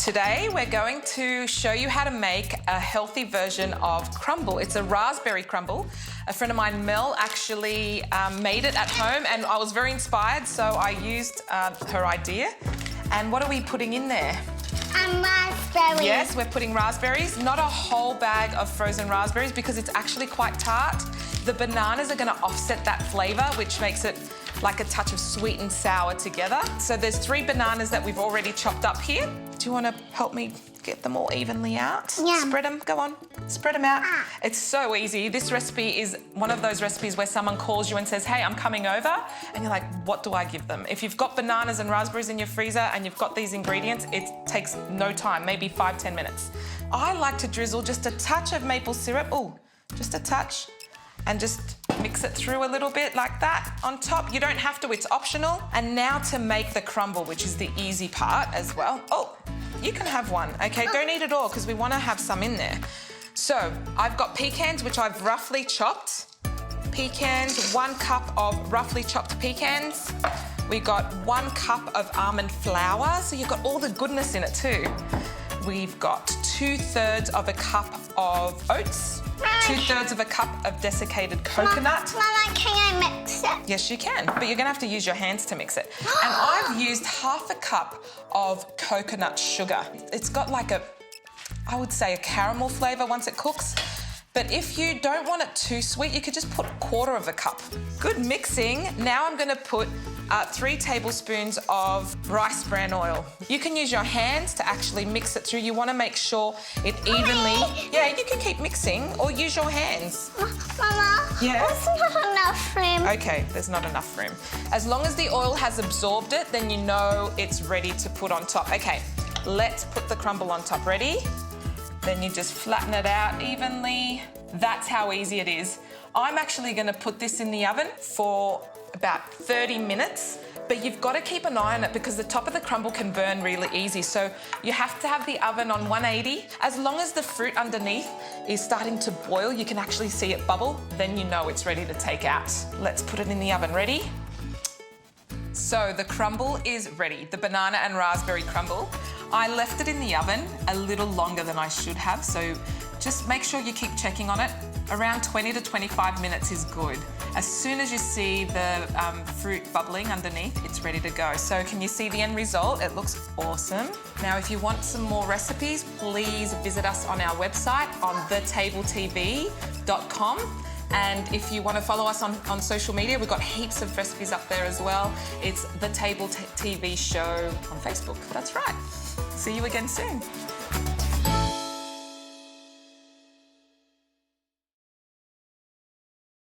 Today we're going to show you how to make a healthy version of crumble. It's a raspberry crumble. A friend of mine, Mel, actually made it at home and I was very inspired, so I used her idea. And what are we putting in there? Raspberries. Yes, we're putting raspberries, not a whole bag of frozen raspberries because it's actually quite tart. The bananas are going to offset that flavour, which makes it like a touch of sweet and sour together. So there's 3 bananas that we've already chopped up here. Do you want to help me get them all evenly out? Yeah. Spread them, go on, spread them out. It's so easy. This recipe is one of those recipes where someone calls you and says, hey, I'm coming over, and you're like, what do I give them? If you've got bananas and raspberries in your freezer and you've got these ingredients, it takes no time, maybe 5-10 minutes. I like to drizzle just a touch of maple syrup, just a touch, and just mix it through a little bit like that on top. You don't have to, it's optional. And now to make the crumble, which is the easy part as well. Oh, you can have one, okay? Don't eat it all because we want to have some in there. So I've got pecans, which I've roughly chopped. Pecans, 1 cup of roughly chopped pecans. We got 1 cup of almond flour, so you've got all the goodness in it too. We've got 2/3 of a cup of oats. 2/3 of a cup of desiccated coconut. Mama, can I mix it? Yes, you can, but you're gonna have to use your hands to mix it. And I've used 1/2 cup of coconut sugar. It's got like I would say a caramel flavour once it cooks. But if you don't want it too sweet, you could just put 1/4 of a cup. Good mixing. Now I'm gonna put 3 tablespoons of rice bran oil. You can use your hands to actually mix it through. You wanna make sure it evenly... Yeah, you can keep mixing or use your hands. Mama, Yeah? there's not enough room. Okay, there's not enough room. As long as the oil has absorbed it, then you know it's ready to put on top. Okay, let's put the crumble on top. Ready? Then you just flatten it out evenly. That's how easy it is. I'm actually gonna put this in the oven for about 30 minutes, but you've got to keep an eye on it because the top of the crumble can burn really easy. So you have to have the oven on 180. As long as the fruit underneath is starting to boil, you can actually see it bubble, then you know it's ready to take out. Let's put it in the oven. Ready? So the crumble is ready, the banana and raspberry crumble. I left it in the oven a little longer than I should have, so just make sure you keep checking on it. Around 20 to 25 minutes is good. As soon as you see the fruit bubbling underneath, it's ready to go. So can you see the end result? It looks awesome. Now, if you want some more recipes, please visit us on our website on thetabletv.com. And if you want to follow us on social media, we've got heaps of recipes up there as well. It's The Table TV Show on Facebook. That's right. See you again soon.